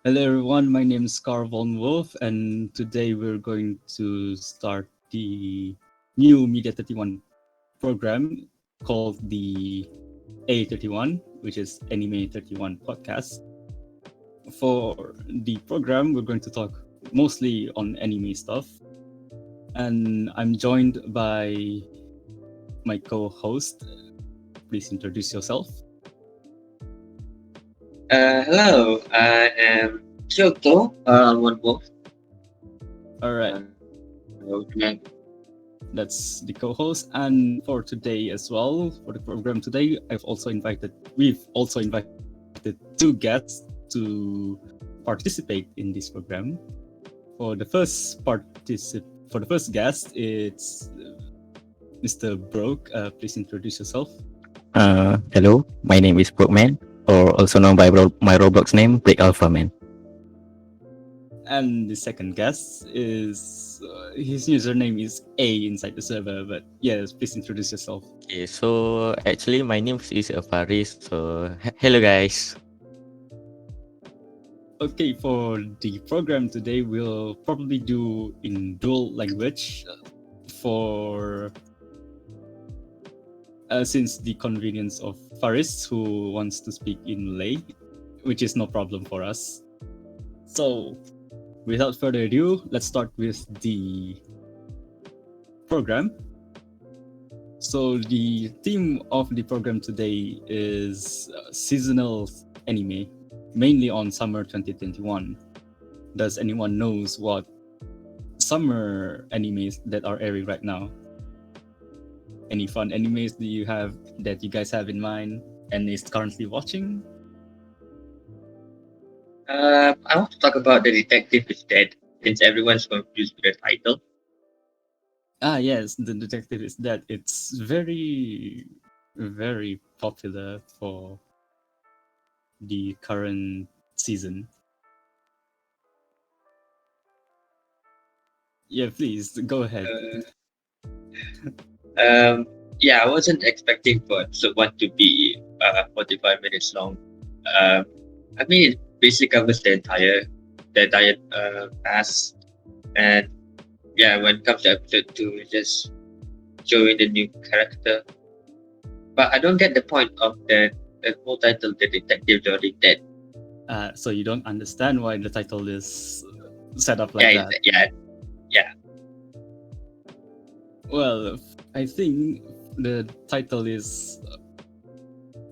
Hello everyone, my name is Carl von Wolf, and today we're going to start the new Media 31 program called the A31, which is Anime 31 podcast. For the program, we're going to talk mostly on anime stuff, and I'm joined by my co-host. Please introduce yourself. Hello, I am Kyoto, one wolf. All right, Okay. that's the co-host, and for today as well, for the program today, we've also invited two guests to participate in this program. For the first guest, it's Mr. Broke. Please introduce yourself. Hello, my name is Brookman, or also known by my Roblox name, Break Alpha Man. And the second guest is his username is A inside the server. But yes, please introduce yourself. Okay, so actually my name is Faris. So hello guys. Okay, for the program today, we'll probably do in dual language for since the convenience of Faris, who wants to speak in Malay, which is no problem for us. So, without further ado, let's start with the program. So, the theme of the program today is seasonal anime, mainly on summer 2021. Does anyone knows what summer animes that are airing right now? Any fun animes that you guys have in mind and is currently watching? I want to talk about The Detective is Dead, since everyone's confused with the title. Ah, yes, the detective is that it's very, very popular for the current season. Yeah, please go ahead. Uh, um, yeah, I wasn't expecting for episode 1 to be 45 minutes long. Um, I mean, it basically covers the entire past, and yeah, when it comes to episode 2, it's just showing the new character. But I don't get the point of the whole title, The Detective is Already Dead. So you don't understand why the title is set up like Yeah, that. yeah. Well, I think the title is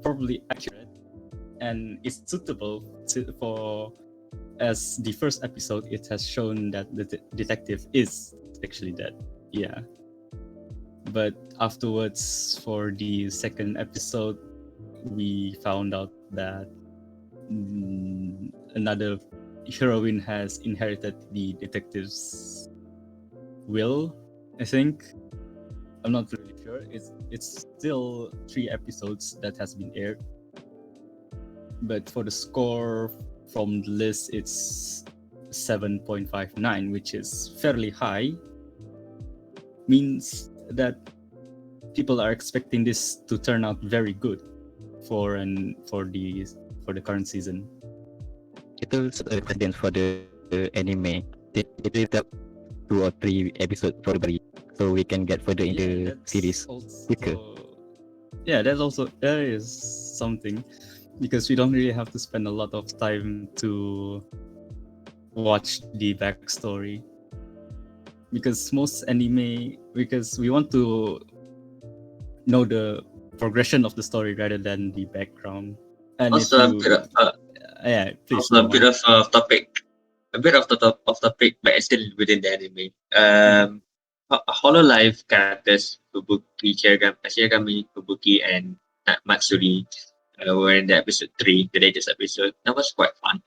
probably accurate and is suitable for as the first episode it has shown that the detective is actually dead. Yeah. But afterwards, for the second episode, we found out that another heroine has inherited the detective's will. I think I'm not really sure. It's still 3 episodes that has been aired, but for the score from the list, it's 7.59, which is fairly high. Means that people are expecting this to turn out very good for the current season. Itu precedent for the anime. They will have 2 or 3 episodes probably, so we can get further in the series quicker. That is something because we don't really have to spend a lot of time to watch the backstory, because we want to know the progression of the story rather than the background. And if Also, you yeah, please also go a bit on. of topic, a bit of the top of topic, but it's still within the anime. Hololive characters Shiragami, Fubuki, and Matsuri were in the episode 3, the latest episode. That was quite fun.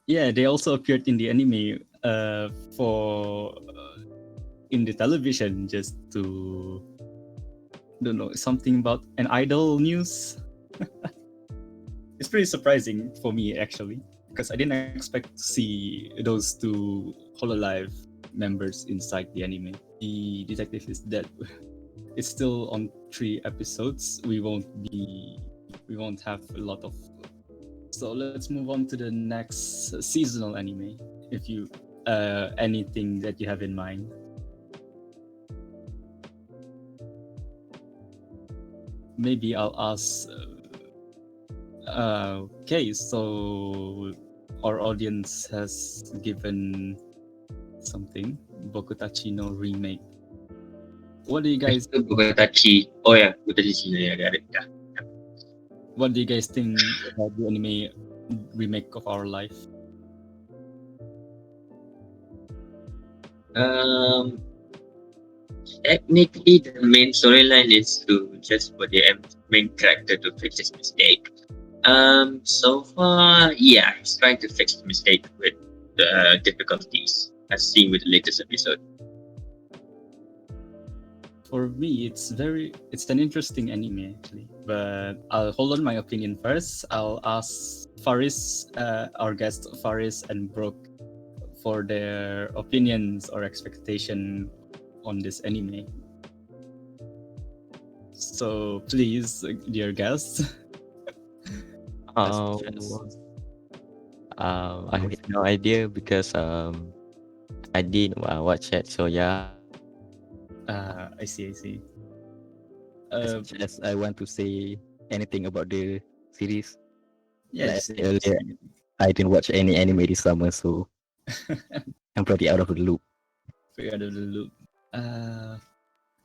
Yeah, they also appeared in the anime for in the television just to don't know something about an idol news. It's pretty surprising for me actually because I didn't expect to see those two Hololive members inside the anime. The detective is dead. It's still on 3 episodes. We won't have a lot of So let's move on to the next seasonal anime. If you anything that you have in mind. Maybe I'll ask. Okay, so our audience has given something. Bokutachi no remake. What do you guys? Itu Bukatachi. Oh ya, Bukatachi. Ya, got it. Yeah. What do you guys think about the anime remake of Our Life? Technically, the main storyline is to just for the main character to fix his mistake. So far, yeah, he's trying to fix the mistake with the difficulties, as seen with the latest episode. For me, it's an interesting anime actually. But I'll hold on my opinion first. I'll ask Faris, our guest Faris and Brooke, for their opinions or expectation on this anime. So please, dear guests. Um, I have no idea because I didn't watch it. So yeah, I see. as much as I want to say anything about the series, Yeah, like I just said earlier, I didn't watch any anime this summer, so I'm pretty out of the loop. figure out of the loop.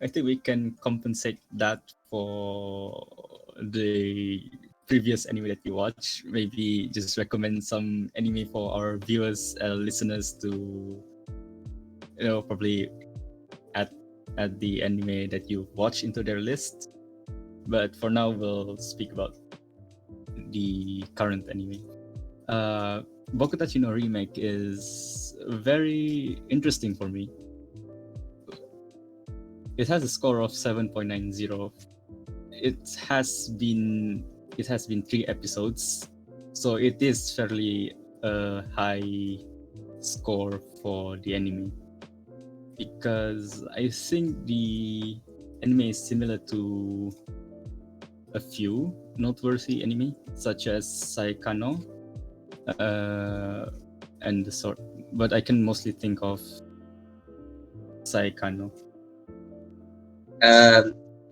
I think we can compensate that for the previous anime that you watch. Maybe just recommend some anime for our viewers, listeners to, probably add the anime that you watch into their list. But for now, we'll speak about the current anime. Bokutachi no Remake is very interesting for me. It has a score of 7.90. It has been 3 episodes, so it is fairly a high score for the anime, because I think the anime is similar to a few noteworthy anime such as Saikano, and the sort, but I can mostly think of Saikano.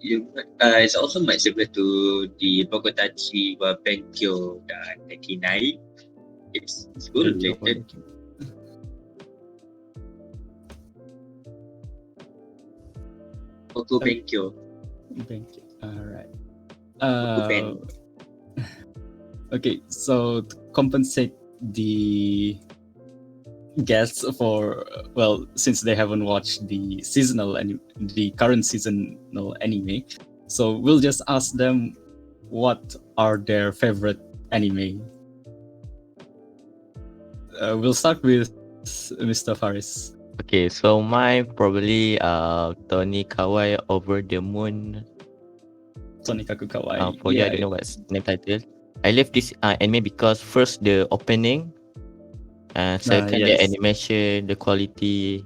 It's also much similar to the Bokutachi wa Benkyo da Dekinai. It's school related. Boku Benkyo. Benkyo. All right. Boku Okay, so to compensate the guests for, well, since they haven't watched the current seasonal anime, so we'll just ask them what are their favorite anime. We'll start with Mr. Faris. Okay, so mine probably Tony Kawai Over the Moon. Tonikaku Kawaii. I don't know what's the name title. I love this anime because first the opening, second the yes. animation, the quality,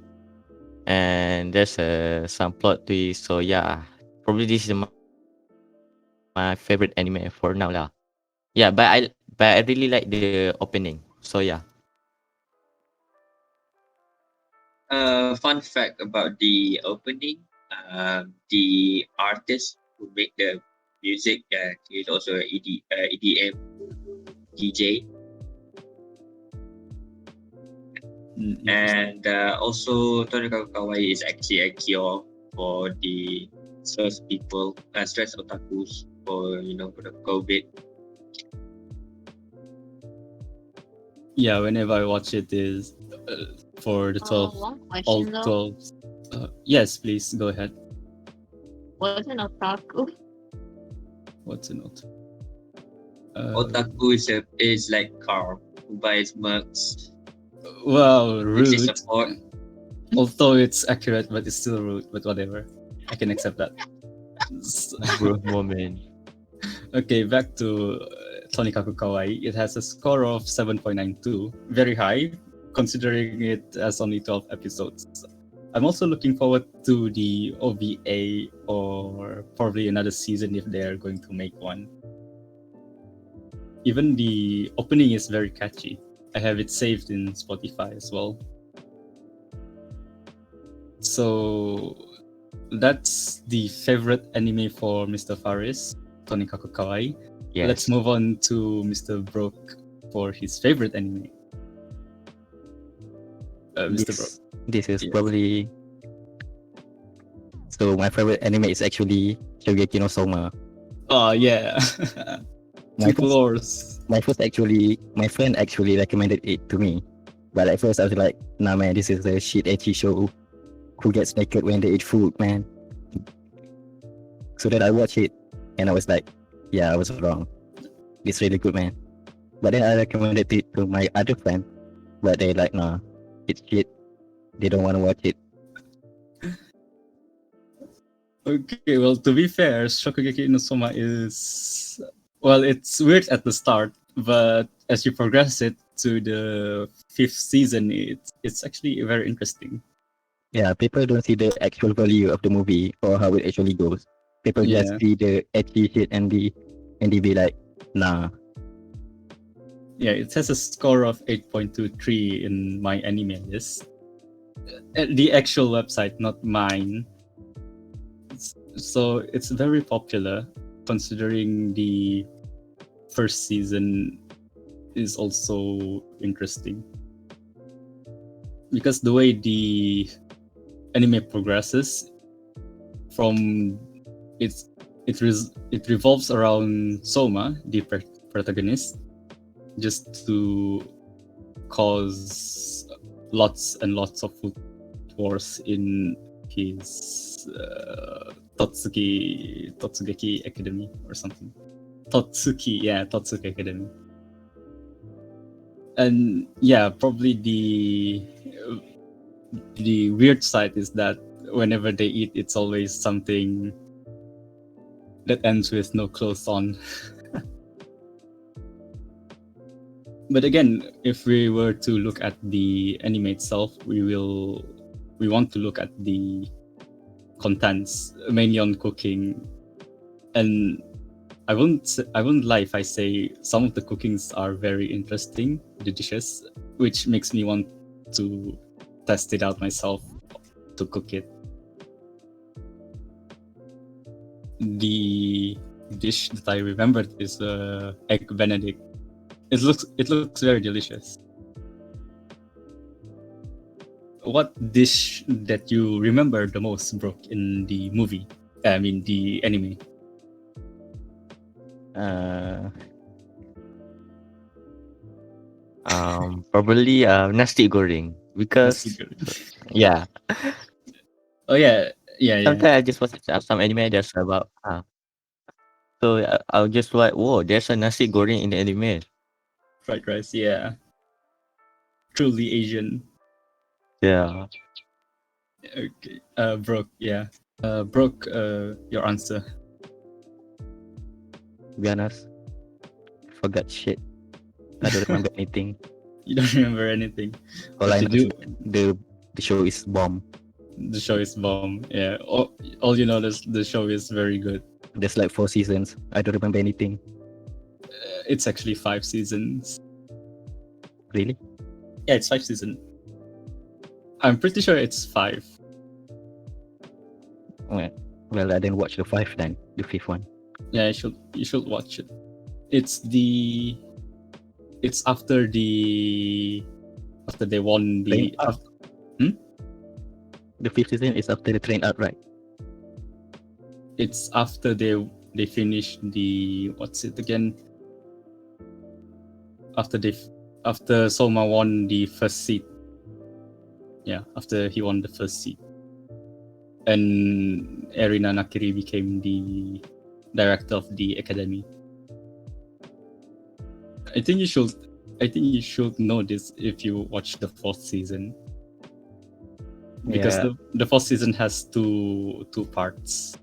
and there's some plot twist. So yeah, probably this is my favorite anime for now lah. Yeah, but I really like the opening. So yeah. Fun fact about the opening, the artist who made the music, he's also an EDM DJ. And also Tonikaku Kawaii is actually a cure for the stress people, stress otakus for the COVID. Yeah, whenever I watch it is for the 12, One all question though. 12. Yes, please go ahead. What's an otaku? What's a note? Otaku is like Carl who buys mugs, Wow, which is rude. support. Although it's accurate, but it's still rude. But whatever, I can accept that. Bro moment. Okay, back to Tonikaku Kawaii. It has a score of 7.92, very high, considering it as only 12 episodes. I'm also looking forward to the OVA or probably another season if they are going to make one. even the opening is very catchy. I have it saved in Spotify as well. So that's the favorite anime for Mr. Faris, Tonikaku Kawaii. Yes. Let's move on to Mr. Broke for his favorite anime. Mr. Broke. This is Yes. probably. So my favorite anime is actually Shogeki no Soma. Oh yeah. My Two floors. my friend actually recommended it to me, but at first I was like, nah man, this is a shit ecchi show. Who gets naked when they eat food, man? So then I watched it, and I was like, yeah, I was wrong. It's really good, man. But then I recommended it to my other friend, but they like, nah, it's shit. They don't want to watch it. Okay, well, to be fair, Shokugeki no Soma is, well, it's weird at the start, but as you progress it to the 5th season, it's actually very interesting. Yeah, people don't see the actual value of the movie or how it actually goes. People just Yeah. see the ecchi shit and they be like, nah. Yeah, it has a score of 8.23 in my anime list. The actual website, not mine. So it's very popular, considering the first season is also interesting. Because the way the anime progresses, from it revolves around Soma, the protagonist, just to cause lots and lots of food wars in his Totsugeki Academy or something. Totsuki Academy. And yeah, probably the weird side is that whenever they eat, it's always something that ends with no clothes on. But again, if we were to look at the anime itself, we want to look at the contents, mainly on cooking. And I wouldn't lie if I say some of the cookings are very interesting, the dishes, which makes me want to test it out myself to cook it. The dish that I remembered is egg Benedict. It looks very delicious. What dish that you remember the most, Brooke, in the movie? I mean, the anime. Probably nasi goreng because Nasi goreng. yeah. Oh yeah. Sometimes I just watch some anime that's about so I'll just like, whoa, there's a nasi goreng in the anime. Fried rice. Yeah. Truly Asian. Yeah. Okay. Brooke. Yeah. Brooke. Your answer. To be honest, forgot shit. I don't remember anything. You don't remember anything. All But I you know do. is the show is bomb. The show is bomb. Yeah. All you know is the show is very good. There's like 4 seasons. I don't remember anything. It's actually 5 seasons. Really? Yeah, it's 5 seasons. I'm pretty sure it's 5. Well, I didn't watch the 5 then. The 5th one. Yeah, you should watch it. It's after they won the Train Arc. The 5th season is after the train arc, right? it's after they finished the, what's it again? After Soma won the first seat. Yeah, after he won the first seat. And Erina Nakiri became the director of the academy. I think you should know this if you watch the 4th season. Because Yeah. the 4th season has two parts.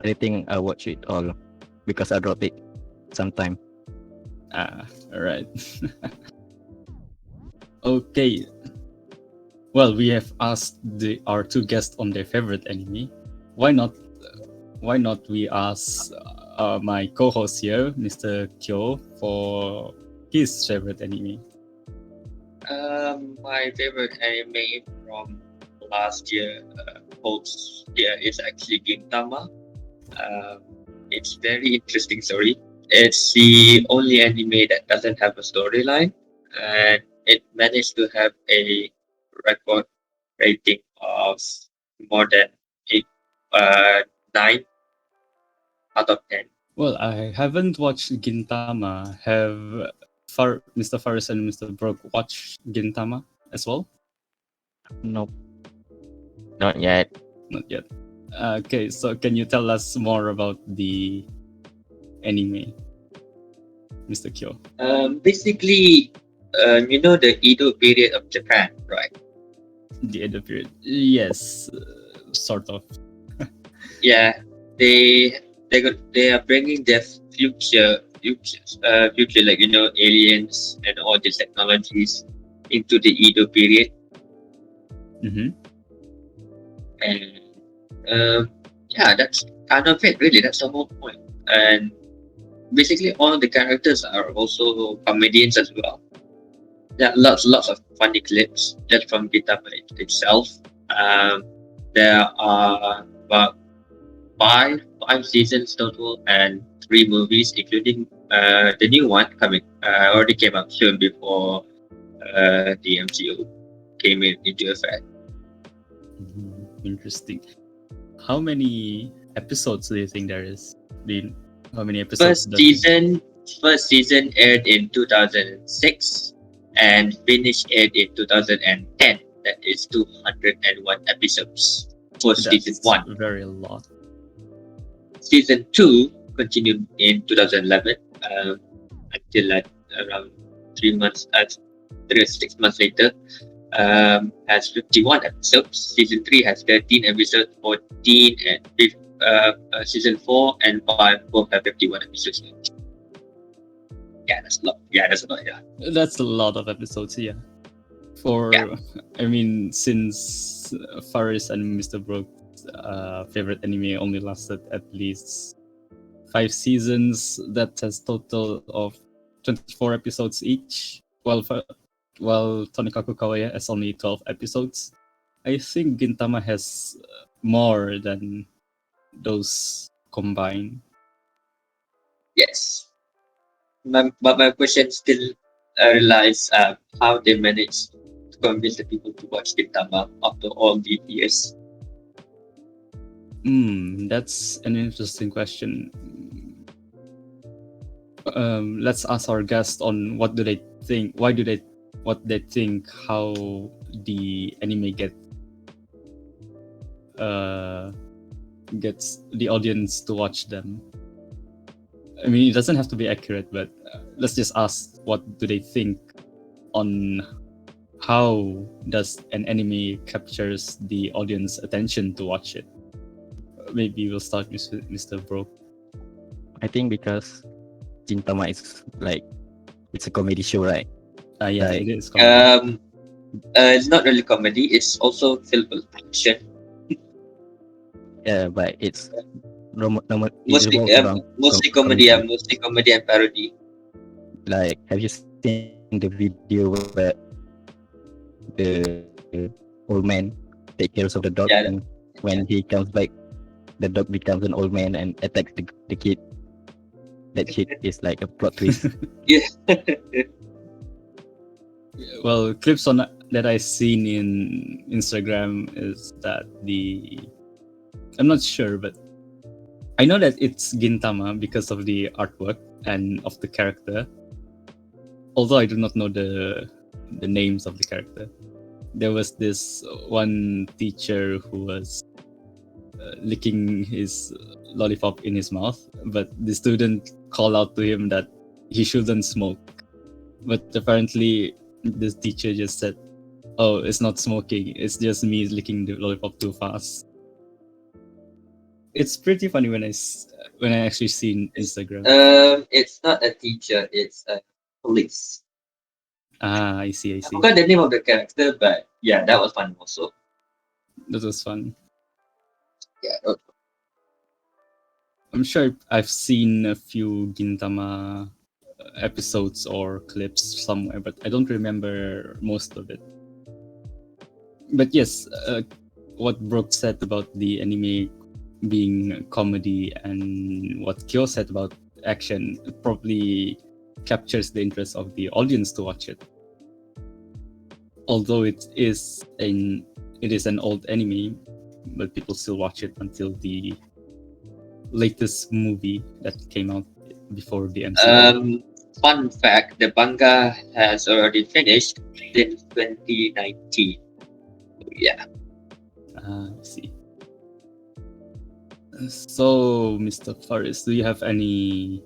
I think I watch it all because I dropped it sometime. Alright. Okay. Well, we have asked our 2 guests on their favorite anime. Why not we ask my co-host here, Mr. Kyo, for his favorite anime. My favorite anime from last year, is actually Gintama. It's very interesting story. It's the only anime that doesn't have a storyline, and it managed to have a record rating of more than 9 out of 10. Well, I haven't watched Gintama. Have Mr. Faris and Mr. Brook watched Gintama as well? Nope. Not yet. Not yet. Okay, so can you tell us more about the anime, Mr. Kyo? Basically, you know the Edo period of Japan, right? The Edo period. Yes, sort of. Yeah, they are bringing their future, like aliens and all these technologies into the Edo period, Mm-hmm. and yeah, that's kind of it. Really, that's the whole point. And basically, all of the characters are also comedians as well. There are lots of funny clips just from Gintama itself. Um, there are about five seasons total and 3 movies, including the new one coming. Already came out soon before the MCU came into effect. Interesting. How many episodes do you think there is? How many episodes? First season aired in 2006 and aired in 2010. That is 201 episodes for season That's 1. very lot. Season 2 continued in 2011 until around 3 months, 6 months later. Has 51 episodes. Season 3 has 13 episodes. 14 and season 4 and 5 both have 51 episodes. Yeah, that's a lot. Yeah. That's a lot of episodes, yeah. Yeah. I mean, since Faris and Mr. Brook's favorite anime only lasted at least 5 seasons, that has total of 24 episodes each. While Tonikaku Kawaii has only 12 episodes. I think Gintama has more than those combined. Yes. But my question still relies how they manage to convince the people to watch Gintama after all these years. That's an interesting question. Let's ask our guest on what do they think. What they think how the anime gets the audience to watch them. I mean, it doesn't have to be accurate, but let's just ask what do they think on how does an anime captures the audience attention to watch it. Maybe we'll start with Mr. Bro. I think because Gintama is like it's a comedy show, right? Yeah, Right. it is comedy. It's not really comedy. It's also filled with action. Yeah, but it's normal. Mostly, mostly comedy. Mostly comedy and parody. Like, have you seen the video where the old man take care of the dog, Yeah. and when he comes back, the dog becomes an old man and attacks the kid? That shit is like a plot twist. Well, clips on that I've seen in Instagram is that I'm not sure, but I know that it's Gintama because of the artwork and of the character. Although I do not know the names of the character. There was this one teacher who was licking his lollipop in his mouth, but the student called out to him that he shouldn't smoke. But apparently, this teacher just said, "Oh, it's not smoking. It's just me licking the lollipop too fast." It's pretty funny when I actually seen Instagram. It's not a teacher. It's a police. I see. I forgot the name of the character, but yeah, that was fun also. That was fun. Yeah. I'm sure I've seen a few Gintama episodes or clips somewhere, but I don't remember most of it. But yes, what Brooke said about the anime being comedy and what Kyo said about action probably captures the interest of the audience to watch it. Although it is an old anime, but people still watch it until the latest movie that came out before the MCU. Fun fact: the manga has already finished in 2019. Yeah. I see. So, Mr. Faris, do you have any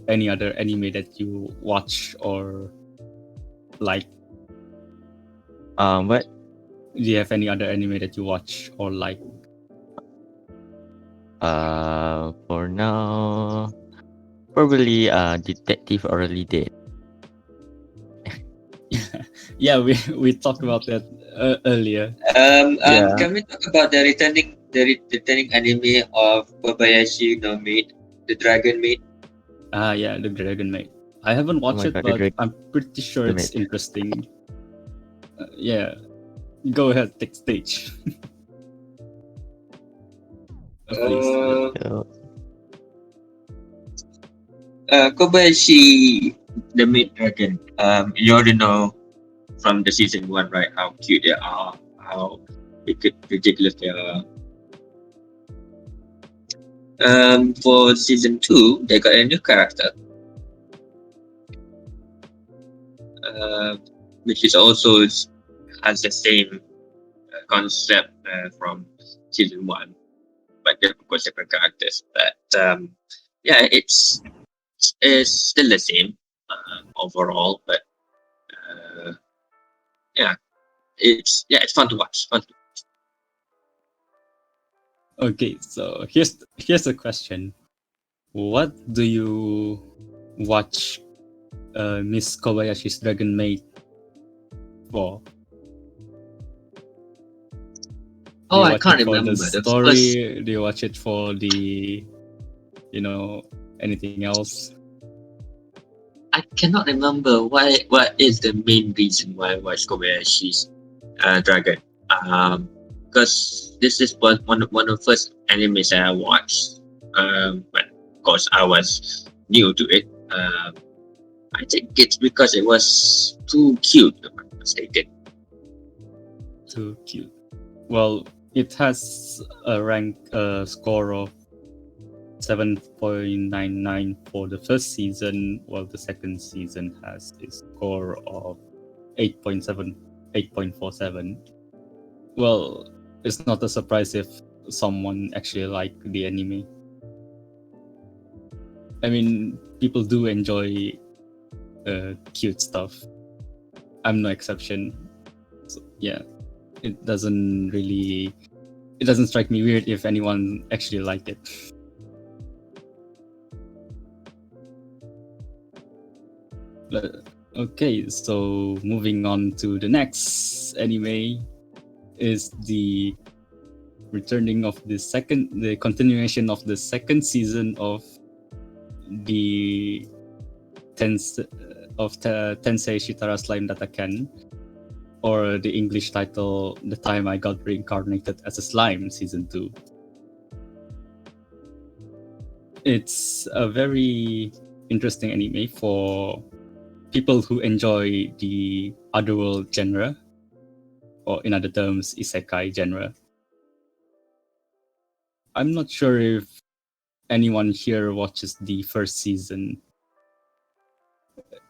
other anime that you watch or like? What? Do you have any other anime that you watch or like? For now, probably Detective Early Dead. Yeah, we talked about that earlier. Yeah. Can we talk about the returning anime of Kobayashi no Maid, the Dragon Maid? Yeah, the Dragon Maid. I haven't watched my it, God, the but Dragon I'm pretty sure it's Maid. interesting. Yeah, go ahead, take stage. Please. So, Kobayashi the Maid Dragon. You already know from the season 1, right? How cute they are, how ridiculous they are. For season 2, they got a new character, which is also has the same concept from season 1, but they're of course different characters. But yeah, it's still the same overall. But yeah, it's fun to watch. Okay, so here's a question: what do you watch Miss Kobayashi's Dragon Maid for? Do you I watch can't it for remember the the story? first. Do you watch it for the, anything else? I cannot remember what is the main reason why I watched Kobayashi's Dragon. Because this is one of the first animes that I watched. But of course I was new to it. I think it's because it was too cute, if I'm not mistaken. Too cute. Well, it has a score of 7.99 for the first season, while the second season has a score of 8.47. Well, it's not a surprise if someone actually liked the anime. I mean, people do enjoy cute stuff. I'm no exception. So, yeah, it doesn't strike me weird if anyone actually liked it. Okay, so moving on to the next anime is the continuation of the second season of the Tensei Shitara Slime Dataken, or the English title, The Time I Got Reincarnated as a Slime, Season 2. It's a very interesting anime for people who enjoy the otherworld genre, or in other terms, isekai genre. I'm not sure if anyone here watches the first season.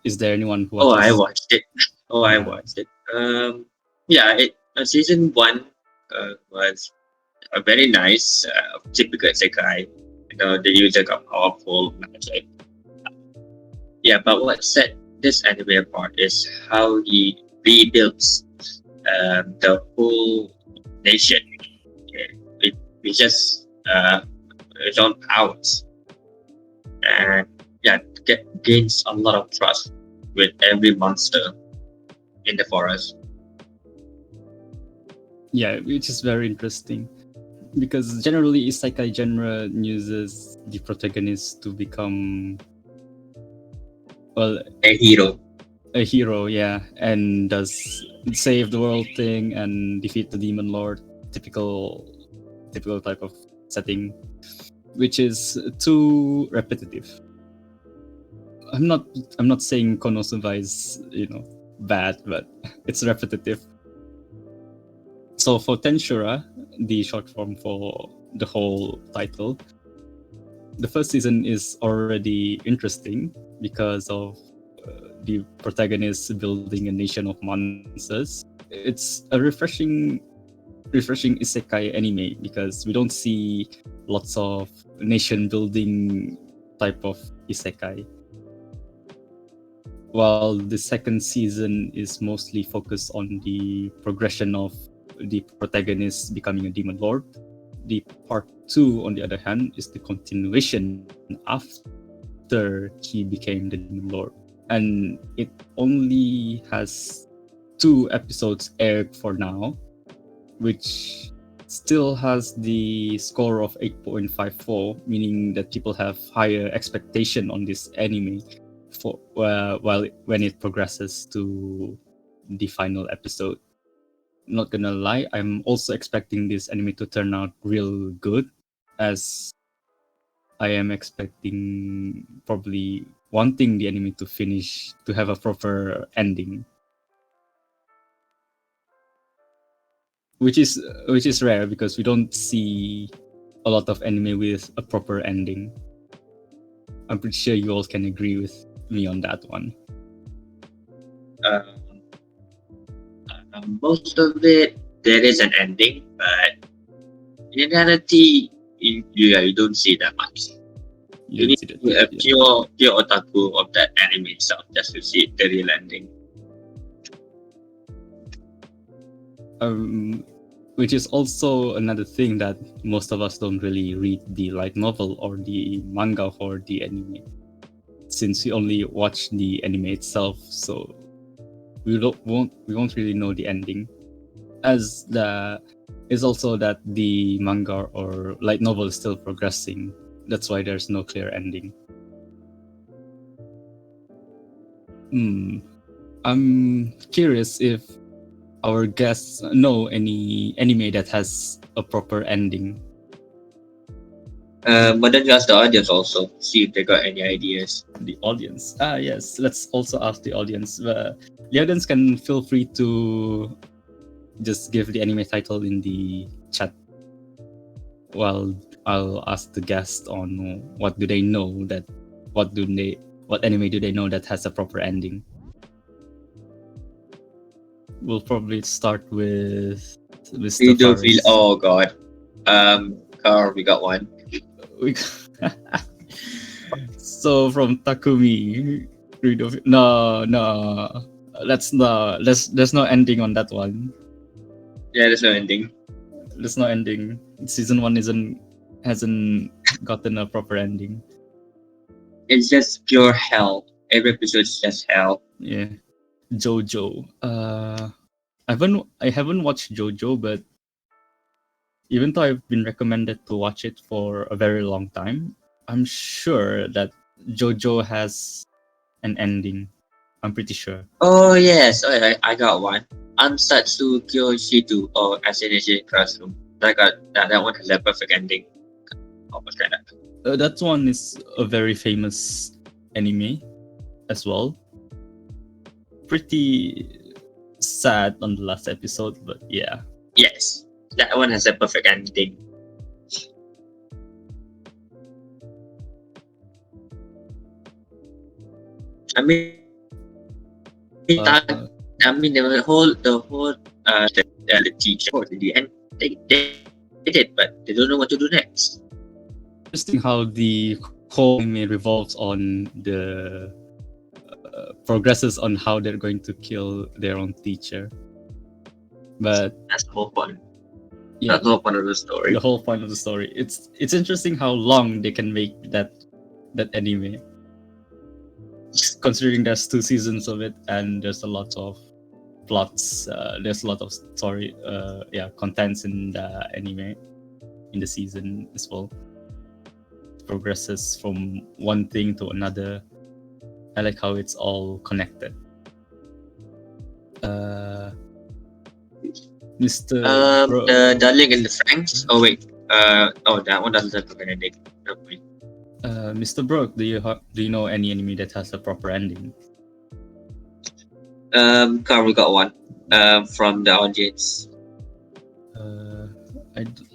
Is there anyone who watches? I watched it. I watched it. Yeah, season 1 was a very nice, typical isekai. The user got powerful magic. Yeah, but what set this anime apart is how he rebuilds the whole nation. With just his own powers, and yeah, gains a lot of trust with every monster in the forest. Yeah, which is very interesting. because generally isekai genre uses the protagonist to become, well, A hero. a hero, yeah, and does save the world thing and defeat the demon lord. Typical type of setting, which is too repetitive. I'm not saying Konosuba is, bad, but it's repetitive. So for Tensura, the short form for the whole title, the first season is already interesting because of the protagonist building a nation of monsters. It's a refreshing isekai anime because we don't see lots of nation building type of isekai. While the second season is mostly focused on the progression of the protagonist becoming a demon lord, the part 2, on the other hand, is the continuation after he became the demon lord. And it only has 2 episodes aired for now, which still has the score of 8.54, meaning that people have higher expectation on this anime for when it progresses to the final episode. Not gonna lie, I'm also expecting this anime to turn out real good, as I am expecting, probably wanting the anime to finish, to have a proper ending, which is rare because we don't see a lot of anime with a proper ending. I'm pretty sure you all can agree with me on that one. Most of it, there is an ending, but in reality, you don't see that much. You need see to be a pure otaku of that anime itself just to see the real ending. Which is also another thing that most of us don't really read the light novel or the manga for the anime, since we only watch the anime itself, so we won't really know the ending. As the is also that the manga or light novel is still progressing. That's why there's no clear ending. I'm curious if our guests know any anime that has a proper ending. But then you ask the audience also, see if they got any ideas. The audience. Yes, let's also ask the audience. The audience can feel free to just give the anime title in the chat, while I'll ask the guest on what do they know that what anime do they know that has a proper ending. We'll probably start with Mr. Faris. Oh god. Carl, we got one. So from Takumi, no, there's no ending on that one. Yeah, there's no ending. There's no ending. Season 1 hasn't gotten a proper ending. It's just pure hell. Every episode is just hell. Yeah. JoJo. I haven't watched JoJo, but even though I've been recommended to watch it for a very long time, I'm sure that JoJo has an ending. I'm pretty sure. Oh yes, I got one. Ansatsu Kyoshitu or Assassination Classroom. That one has a perfect ending. Almost kind of. That one is a very famous anime as well. Pretty sad on the last episode, but yeah. Yes, that one has a perfect ending. I mean, the whole the teacher in the end they did it, but they don't know what to do next. Interesting how the whole anime revolves on the progresses on how they're going to kill their own teacher. But that's the whole point. Yeah, that's the whole point of the story. The whole point of the story. It's interesting how long they can make that anime. Considering there's 2 seasons of it and there's a lot of plots, there's a lot of story, contents in the anime. in the season as well. Progresses from one thing to another. I like how it's all connected. Mr. Bro, The Darling in the Franks. Oh wait. That one doesn't have an ending. Never mind. Mr. Brook, do you know any anime that has a proper ending? Carl got one. From the audience. I d-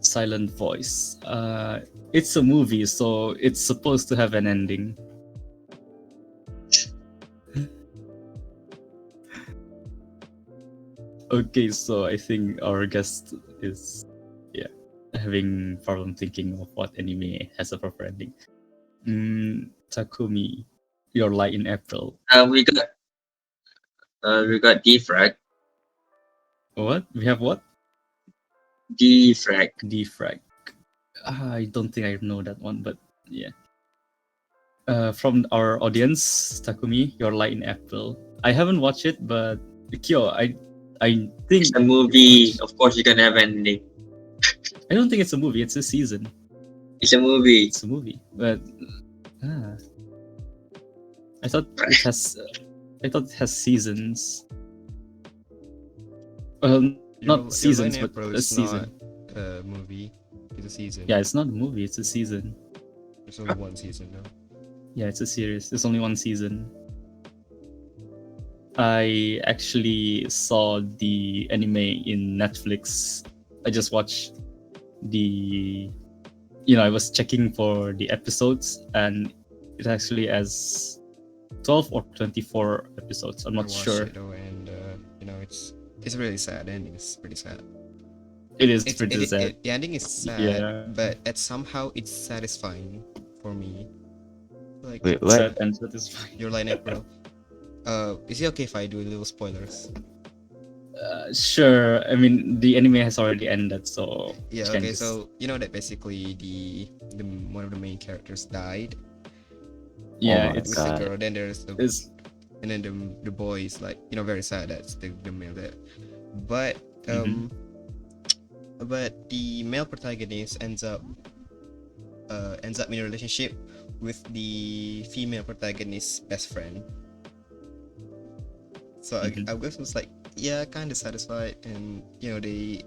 Silent Voice. It's a movie, so it's supposed to have an ending. Okay, so I think our guest is having problem thinking of what anime has a proper ending. Takumi, Your Light in April. We got Defrag. What? We have what? Defrag. Defrag. I don't think I know that one, but yeah. From our audience, Takumi, Your Light in April. I haven't watched it, but Kyo, I think It's a movie. Of course, you're gonna have an ending. I don't think it's a movie. It's a season. It's a movie. It's a movie, but I thought it has. I thought it has seasons. Well, not seasons, but April a is season. not a movie. It's a season. Yeah, it's not a movie. It's a season. There's only one season now. Yeah, it's a series. There's only one season. I actually saw the anime in Netflix. I just watched the. I was checking for the episodes, and it actually has 12 or 24 episodes. I'm I not watched sure. it though, and it's really sad. The ending is pretty sad. It is pretty sad. The ending is sad, Yeah. but somehow it's satisfying for me. Like Wait, what? Sad and satisfying. Your Line April. Is it okay if I do little spoilers? Sure. I mean, the anime has already ended, so Yeah. you can Okay. just- So you know that basically the one of the main characters died yeah, my it's with the God. girl. Then there's the it's and then the boy is like very sad. That's the male there, but but the male protagonist ends up in a relationship with the female protagonist's best friend. So I guess it was like kind of satisfied, and they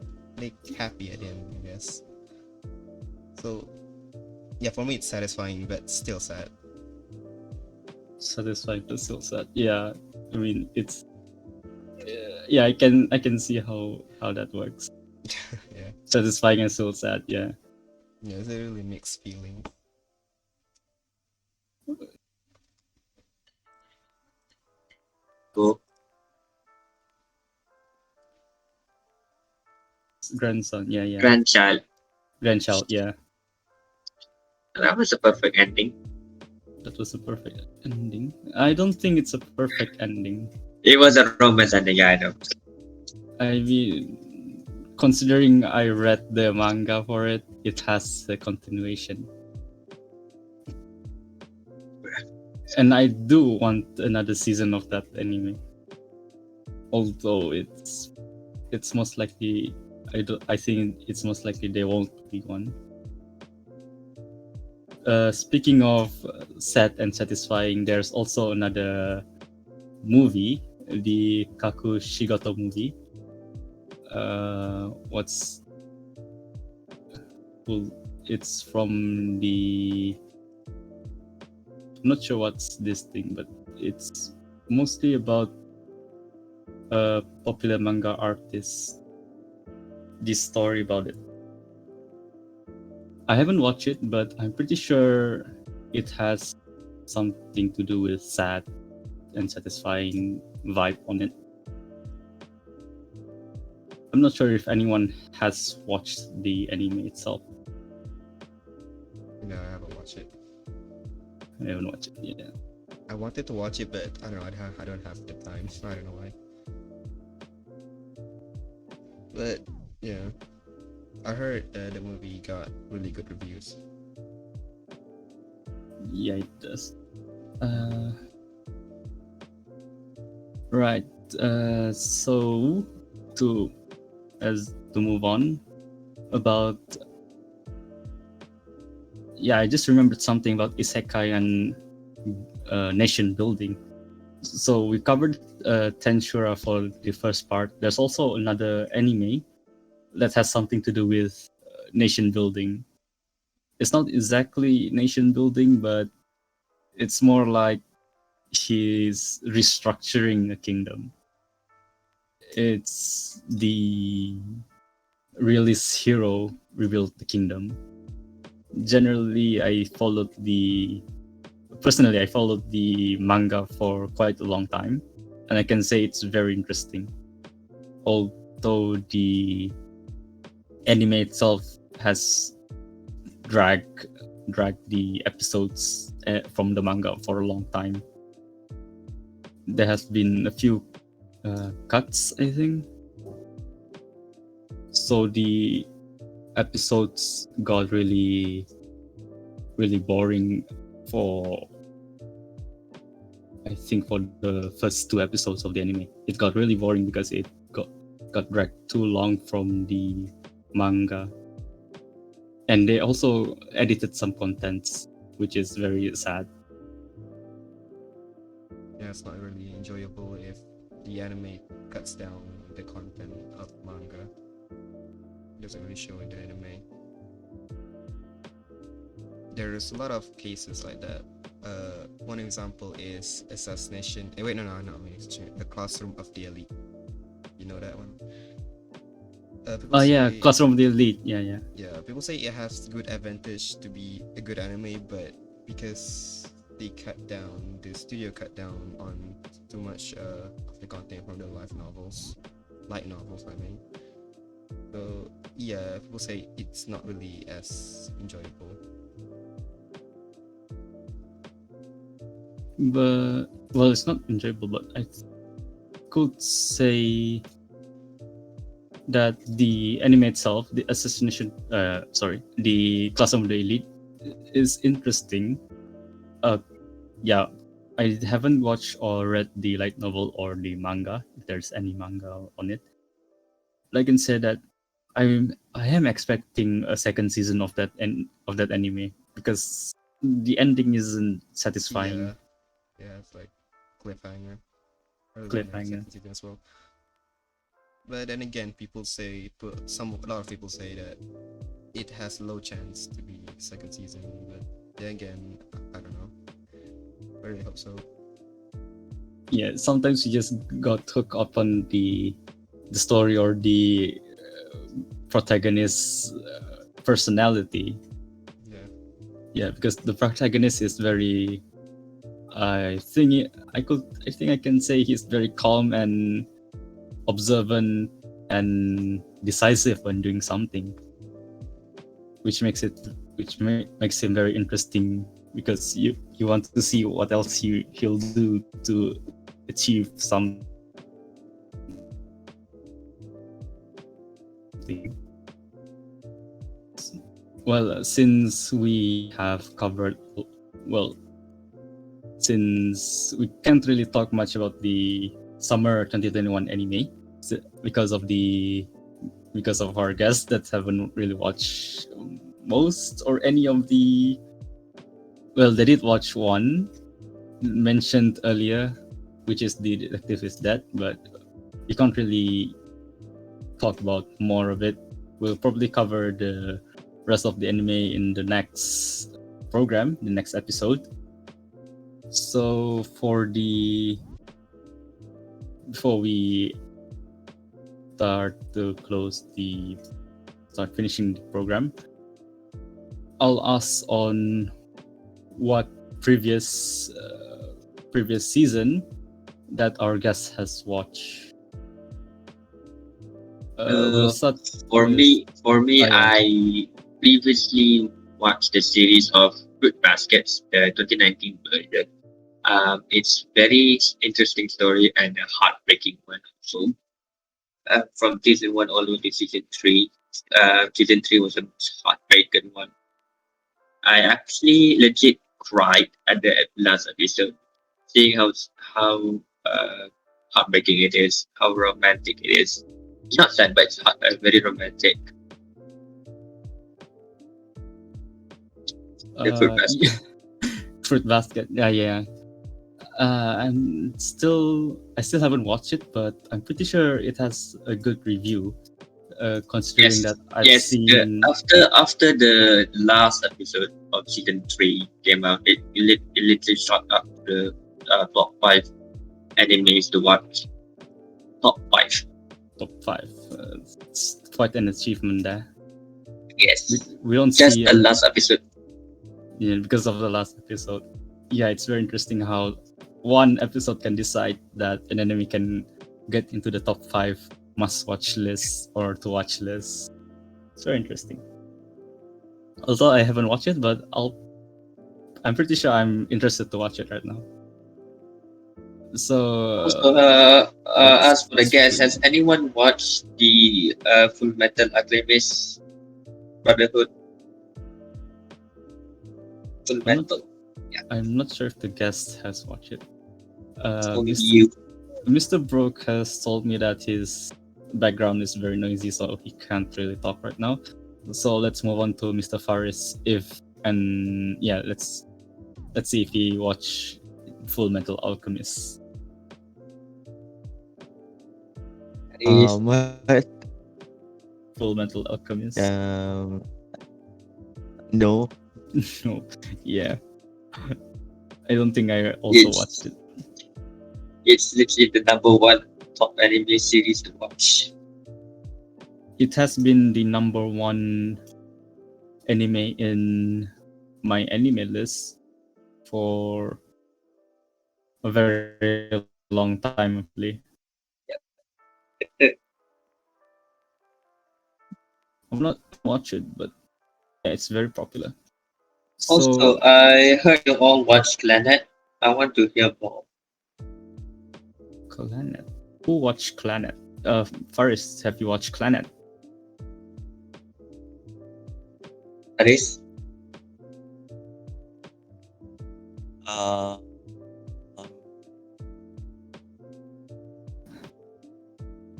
happy at the end, I guess. So yeah, for me it's satisfying but still sad. satisfying but still sad. Yeah, I mean, it's yeah. I can see how that works. Yeah. Satisfying and still sad. Yeah. Yeah, it's a really mixed feeling. Cool. Grandson. Yeah, yeah. Grandchild. Grandchild. Yeah. That was a perfect ending. That was a perfect ending. I don't think it's a perfect ending. It was a romance ending, I know. I mean, considering I read the manga for it, it has a continuation. And I do want another season of that anime. Although it's most likely I think it's most likely there won't be one. Speaking of sad and satisfying, there's also another movie, the Kaku Shigoto movie. It's from the. I'm not sure what's this thing, but it's mostly about a popular manga artist. This story about it. I haven't watched it, but I'm pretty sure it has something to do with sad and satisfying vibe on it. I'm not sure if anyone has watched the anime itself. No, I haven't watched it. I haven't watched it. Yeah. I wanted to watch it, but I don't know. I don't have the time. I don't know why. But yeah, I heard the movie got really good reviews. Yeah, it does. Right. So to move on, about I just remembered something about isekai and nation building. So we covered Tensura for the first part. There's also another anime that has something to do with nation building. It's not exactly nation building, but it's more like he's restructuring a kingdom. It's the realist hero rebuilt the kingdom. Generally, personally, I followed the manga for quite a long time, and I can say it's very interesting. Although the anime itself has dragged the episodes from the manga for a long time. There has been a few cuts, I think. So the episodes got really boring for the first 2 episodes of the anime. It got really boring because it got dragged too long from the manga. And they also edited some contents, which is very sad. Yeah, it's not really enjoyable if the anime cuts down the content of manga. It doesn't really show in the anime. There's a lot of cases like that. One example is Assassination. The Classroom of the Elite. You know that one? Classroom of the Elite. Yeah. Yeah, people say it has good advantage to be a good anime, but because the studio cut down on too much of the content from the light novels, I mean. So yeah, people say it's not really as enjoyable. But it's not enjoyable, but I could say that the anime itself, the the Classroom of the Elite, is interesting. I haven't watched or read the light novel or the manga, if there's any manga on it. But I can say that I am expecting a second season of that anime, because the ending isn't satisfying. Yeah, it's like cliffhanger. Cliffhanger. Season as well. But then again, a lot of people say that it has low chance to be second season. But then again, I don't know. I really hope so. Yeah, sometimes you just got hooked up on the story or the protagonist's personality. Yeah, because the protagonist is very. I think I can say he's very calm and observant and decisive when doing something, which makes him very interesting, because you want to see what else he'll do to achieve something. Well, since we can't really talk much about the summer 2021 anime, because of our guests that haven't really watched most or any of the. Well, they did watch one mentioned earlier, which is The Detective is Dead, but we can't really talk about more of it. We'll probably cover the rest of the anime in the next program, the next episode. So before we start finishing the program, I'll ask on what previous season that our guest has watched. We'll start For with- me, yeah. I previously watched the series of Fruit Baskets, the 2019 version. It's very interesting story and a heartbreaking one also. From season 1 all the way to season 3. Season 3 was the most heartbreaking one. I actually legit cried at the last episode, seeing how heartbreaking it is, how romantic it is. It's not sad, but it's very romantic. The Fruit Uh, Basket. Fruit Basket. Yeah. I still haven't watched it, but I'm pretty sure it has a good review. Considering Yes, that I've yes. seen. After the last episode of season 3 came out, it literally shot up the top 5 animes to watch. Top 5. Top 5. It's quite an achievement there. Yes. We don't Just see the last episode. because of the last episode. Yeah, it's very interesting how one episode can decide that an anime can get into the top 5 must-watch lists or to-watch lists. It's very interesting. Although I haven't watched it, but I'm pretty sure I'm interested to watch it right now. So Also, as for the guests, has anyone watched the Full Metal Alchemist Brotherhood? Full I'm not- Metal. I'm not sure if the guest has watched it. Only Mr. you. Mr. Broke has told me that his background is very noisy, so he can't really talk right now. So let's move on to Mr. Faris. Let's see if he watched Full Metal Alchemist. What? Full Metal Alchemist. No. No, yeah. I don't think I also Yes. watched it. It's literally the number 1 top anime series to watch. It has been the number 1 anime in my anime list for a very long time, actually. I've not watched it, but yeah, it's very popular. Also, So, I heard you all watch Clannad. I want to hear more. Clannad. Who watched Clannad? Faris, have you watched Clannad? Aris? Uh,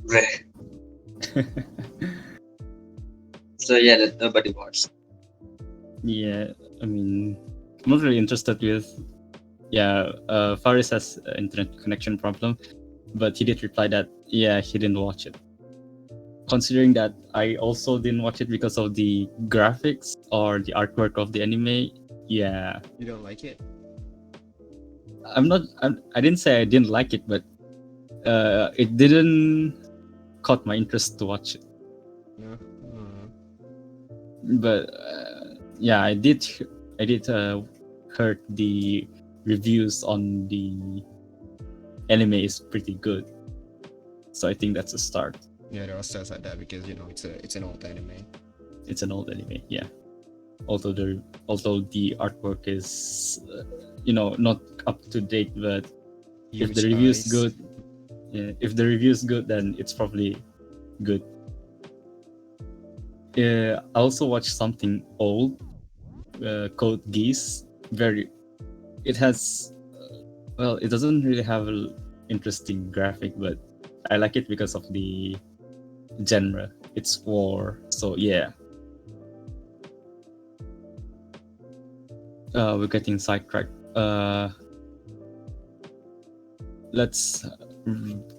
Right. So yeah, that nobody watched. Yeah, I mean, I'm not really interested with. Yeah, Faris has an internet connection problem, but he did reply that he didn't watch it. Considering that I also didn't watch it because of the graphics or the artwork of the anime. Yeah, You don't like it? I didn't say I didn't like it, but it didn't caught my interest to watch it. No. But I did heard the reviews on the anime is pretty good, so I think that's a start. Yeah, there are stuff like that because it's an old anime. It's an old anime, yeah. Although the artwork is not up to date, but if the review is good, if the review is good, then it's probably good. I also watched something old, Code Geass. It has, it doesn't really have an interesting graphic, but I like it because of the genre. It's war, so yeah. We're getting sidetracked. Let's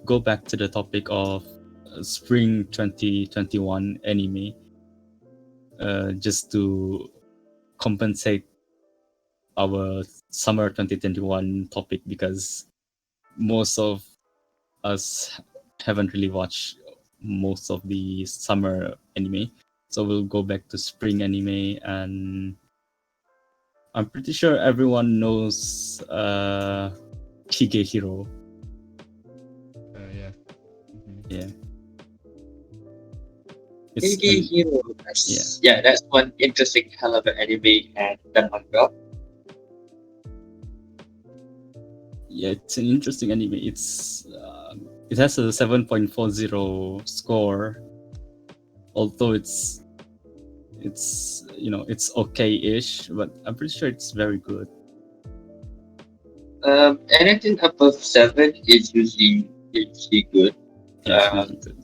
go back to the topic of spring 2021 anime. Just to compensate our summer 2021 topic, because most of us haven't really watched most of the summer anime. So we'll go back to spring anime, and I'm pretty sure everyone knows Higehiro. Yeah. Yeah. Higehiro. Yeah, that's one interesting hell of an anime and the manga. Yeah, it's an interesting anime. It has a 7.40 score, although it's okay-ish, but I'm pretty sure it's very good. Anything above 7 is usually good. Yeah, it's really good.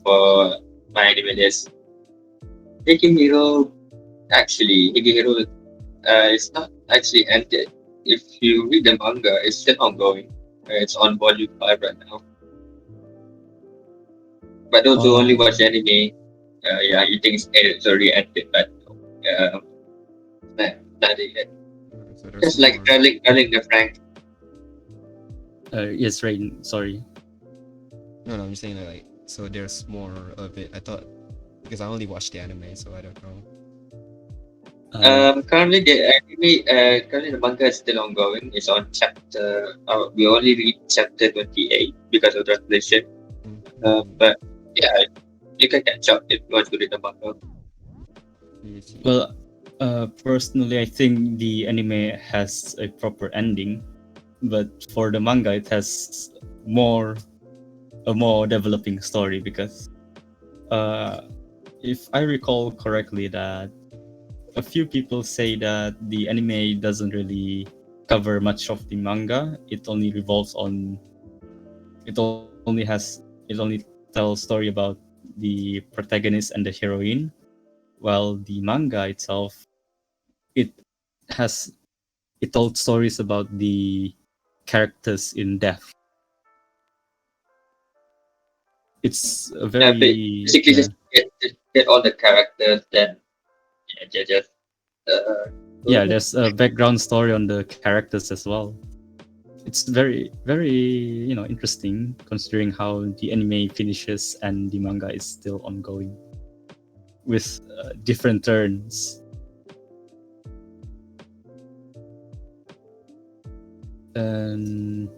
For my anime list. Higehiro is not actually ended. If you read the manga, it's still ongoing. It's on volume 5 right now. But those who only Oh. watch anime, yeah, you think it's already ended, but not yet. So there's Just like more. telling the Frank. Yes, Rain. Sorry. No, I'm just saying that, like, so there's more of it. I thought, because I only watched the anime, so I don't know. Currently the manga is still ongoing. It's on chapter. We only read chapter 28 because of translation. But yeah, you can catch up if you want to read the manga. Yes, yes. Well, personally, I think the anime has a proper ending, but for the manga, it has a more developing story because, if I recall correctly, that a few people say that the anime doesn't really cover much of the manga. It only revolves on. It only tells story about the protagonist and the heroine, while the manga itself, it has it told stories about the characters in depth. It's a Yeah, very basically yeah, just get all the characters, then just yeah. There's a background story on the characters as well. It's very interesting considering how the anime finishes and the manga is still ongoing with different turns. And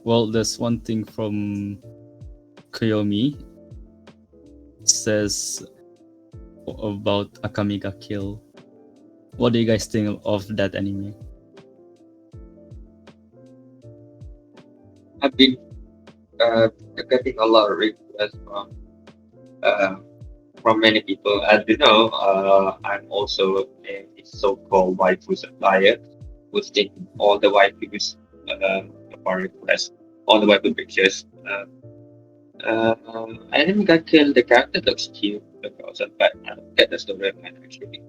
well, there's one thing from Koyomi. It says about Akamiga Kill. What do you guys think of that anime? I've been getting a lot of requests from many people. As you know, I'm also a so-called waifu supplier, posting all the waifus for requests, all the waifu pictures. Enemy got killed. The character looks cute, but I don't get the storyline actually.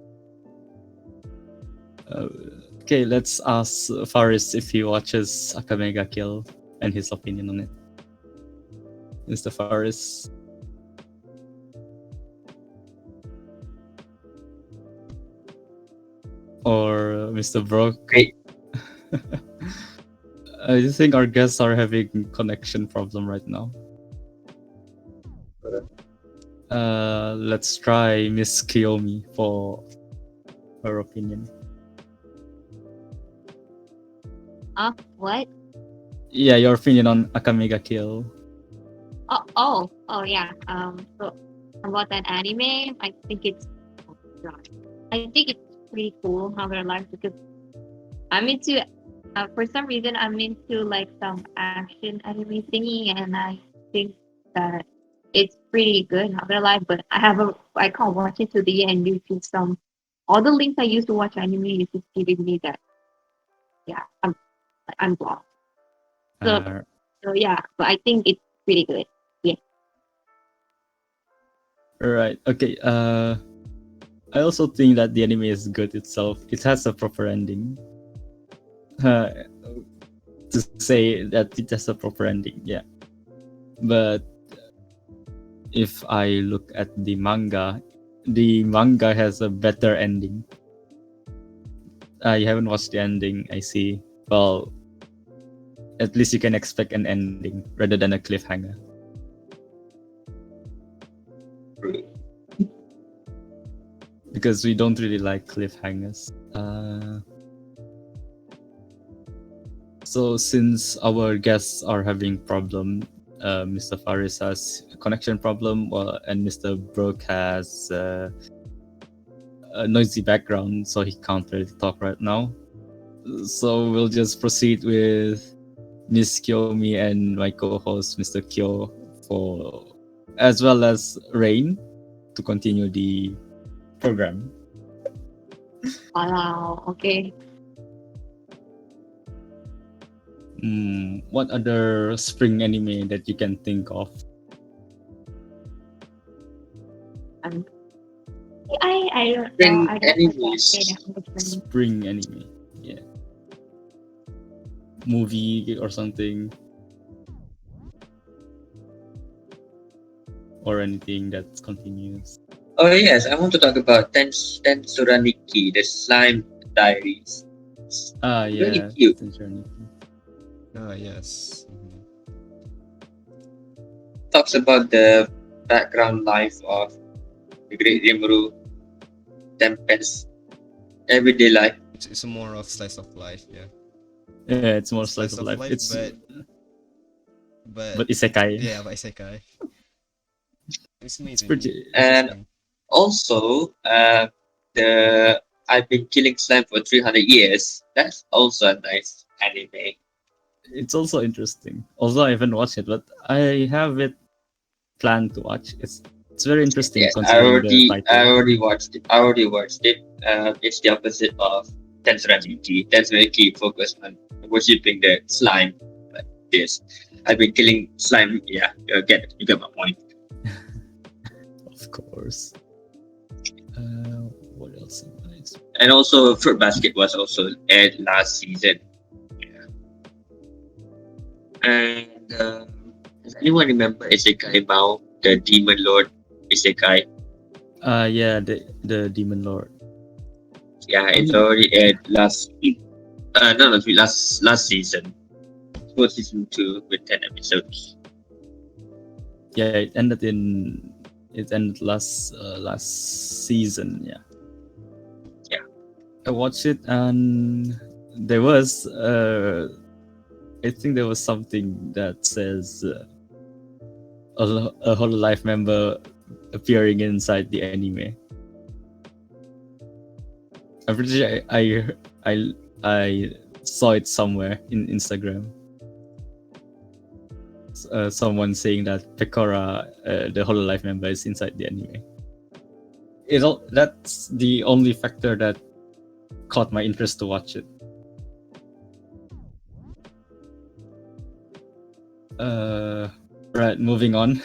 Okay, let's ask Faris if he watches Akamega Kill and his opinion on it. Mr. Faris. Or Mr. Broke. Great. I think our guests are having connection problem right now. Let's try Miss Kiyomi for her opinion. What? Yeah, your opinion on Akamega Kill. Oh, yeah. So about that anime, I think it's pretty cool. How their life, because I'm into. For some reason, I'm into like some action anime thingy, and I think that it's pretty good. How their life, but I can't watch it to the end due to some all the links I used to watch anime is just giving me that. Yeah, I'm blocked. So Uh, so yeah, but I think it's pretty good. right. Okay. I also think that the anime is good itself. It has a proper ending. To say that it has a proper ending, yeah. But if I look at the manga has a better ending. You haven't watched the ending, I see. Well, at least you can expect an ending rather than a cliffhanger. Because we don't really like cliffhangers. So since our guests are having problem, Mr. Faris has a connection problem, and Mr. Brook has a noisy background, so he can't really talk right now. So we'll just proceed with Miss Kyomi and my co-host Mr. Kyo as well as Rain to continue the program. Wow. Okay. What other spring anime that you can think of? I don't know. Spring I don't know animes. exactly the Spring anime. movie or something, or anything that continues. Oh yes, I want to talk about Tensuraniki, the Slime Diaries. It's Ah, really yeah, cute. the journey. Ah, yes. Talks about the background life of the Great Rimuru, Tempest, everyday life. It's more of slice of life, yeah. Yeah, it's more slice of life. It's but isekai. yeah, by Isekai. It's amazing. pretty- And interesting. also, the I've been killing slime for 300 years. That's also a nice anime. It's also interesting. Although I haven't watched it, but I have it planned to watch. It's very interesting Yes, considering the I title. already watched it. I already watched it. It's the opposite of Tensuraniki. Tensuraniki focused on worshipping the slime. But yes, I've been killing slime. Yeah, you get my point. Of course. What else am I? And also, Fruit Basket was also aired last season. Yeah. And does anyone remember Isekai Mao, the Demon Lord Isekai? Yeah, the Demon Lord. Yeah, it's already aired last last season. It was season 2 with 10 episodes. Yeah, it ended last season. Yeah. Yeah. I watched it and there was I think there was something that says a Hololive member appearing inside the anime. I'm pretty sure I saw it somewhere in Instagram. Someone saying that Pekora, the Hololive member, is inside the anime. That's the only factor that caught my interest to watch it. Right, moving on.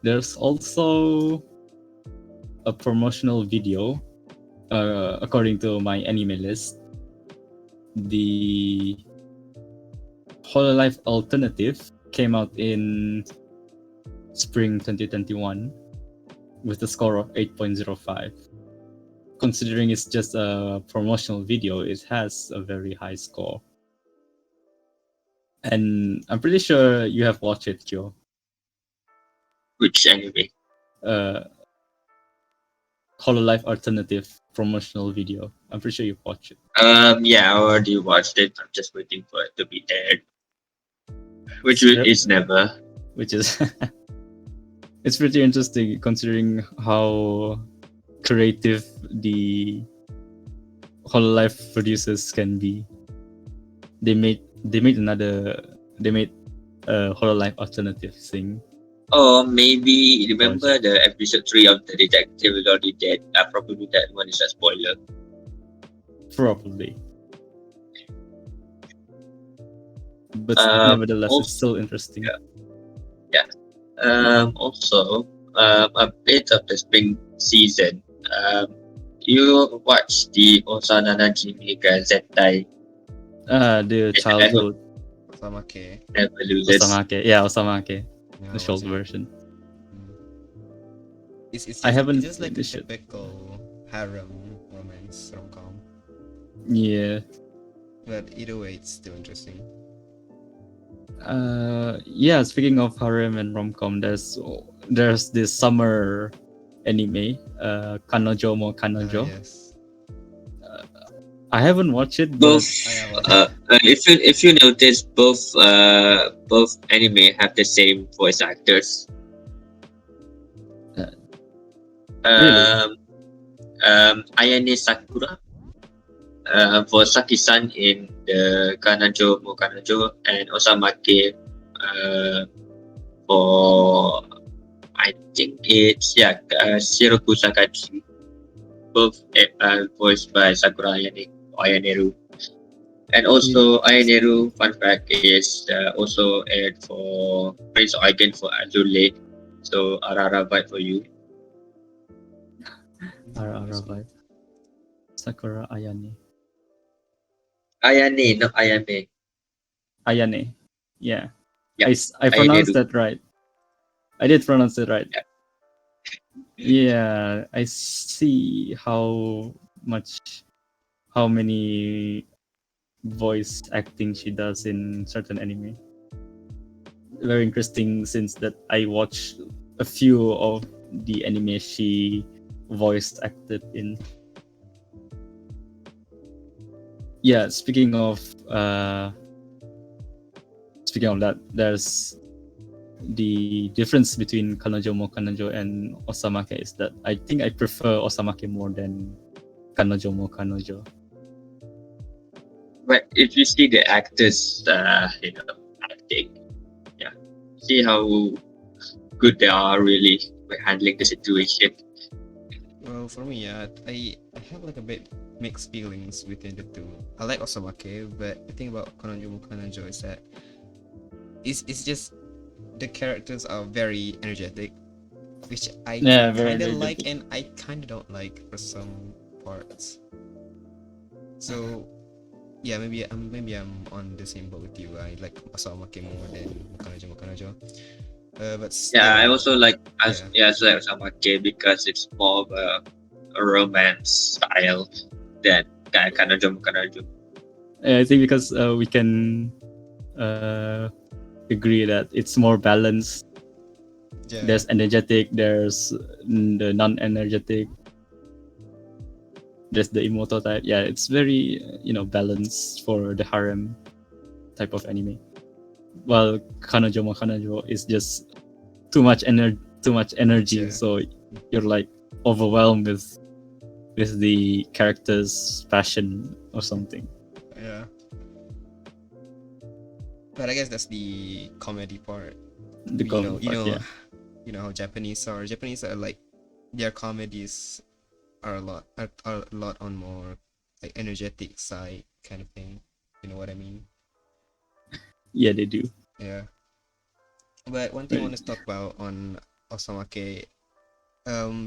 There's also a promotional video, according to my anime list. The Hololive Alternative came out in spring 2021 with a score of 8.05. Considering it's just a promotional video, it has a very high score. And I'm pretty sure you have watched it, Joe. Which anime? Hololive Alternative promotional video. I'm pretty sure you've watched it. Yeah, I already watched it. I'm just waiting for it to be aired. Which Yep. is never. Which is it's pretty interesting considering how creative the Hololive producers can be. They made a Hololive Alternative thing. Oh, maybe remember the episode 3 of the Detective is already dead. Probably that one is a spoiler. Probably. But nevertheless, it's still interesting. Yeah. Also, a bit of the spring season. You watch the Osanana Jimi ga Zettai The childhood Osamake. Never Loses. Osamake. Yeah, Osamake. Yeah, The short was it? version. It's I haven't it's just like a finished it. typical harem romance rom-com. Yeah. But either way, it's still interesting. Yeah, speaking of harem and rom-com, there's this summer anime, Kanojo mo Kanojo. Yes. I haven't watched it, but Both. I have If you notice, both anime have the same voice actors. Really? Ayane Sakura for Saki-san in the Kanojo mo Kanojo, and Osamake for I think it's Shiroku Sakachi. Both voiced by Sakura Ayaneru. And also Ayaneru, fun fact, is also aired for Prince Eugen for Azure Lake. So Arara vibe for you. Ara vibe. Sakura Ayane. Ayane, not Ayame. Ayane. Yeah. Yeah, I pronounced Ayaneru. that right. I did pronounce it right. Yeah. Yeah, I see how many voice acting she does in certain anime. Very interesting since that I watched a few of the anime she voiced acted in. Yeah, speaking of that, there's the difference between Kanojo mo Kanojo and Osamake is that I think I prefer Osamake more than Kanojo mo Kanojo. But if you see the actors, acting, yeah, see how good they are really by handling the situation. Well, for me, I have like a bit mixed feelings within the two. I like Osamake, but the thing about Kanojo mo Kanojo is that it's just the characters are very energetic, which I Yeah, very kind of energetic. like and I kind of don't like for some parts. So yeah, maybe I'm on the same boat with you. I like Osamake more than Kanojo mo Kanojo. But still, Yeah, I also like yeah. I like Osamake because it's more of a romance style than Kanojo. I think because we can uh, agree that it's more balanced. Yeah. There's energetic, there's the non-energetic, there's the Imoto type. Yeah, it's very balanced for the harem type of anime. While Kanojo mo Kanojo is just too much energy, Yeah. so you're like overwhelmed with the character's passion or something. Yeah. But I guess that's the comedy part. The comedy part, yeah. You know how Japanese are. Japanese are like their comedies are a lot on more like energetic side kind of thing. You know what I mean? Yeah, they do. Yeah. But one thing I want to talk about on Osamake,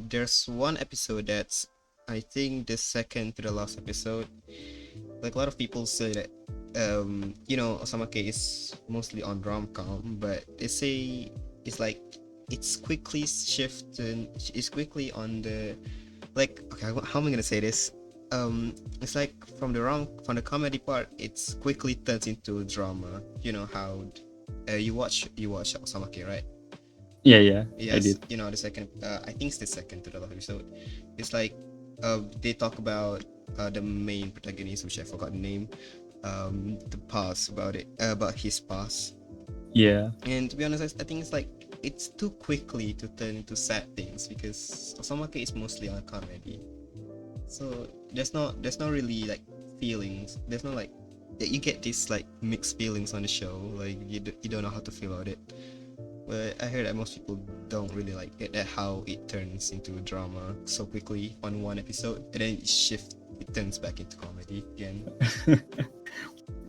there's one episode that's I think the second to the last episode. Like a lot of people say that Osamake is mostly on rom-com, but they say it's like it's quickly on the like okay, how am I gonna say this? It's like from the comedy part, it's quickly turns into drama. You know how you watch Osamake, right? Yeah, I Yes, did. you know the second. I think it's the second to the last episode. It's like they talk about the main protagonist, which I forgot the name. The past about his past. Yeah. And to be honest, I think it's too quickly to turn into sad things because Osamake is mostly on comedy. So there's not really like feelings. There's no like you get these like mixed feelings on the show. Like you don't know how to feel about it. But I heard that most people don't really like it at how it turns into drama so quickly on one episode, and then it turns back into comedy again.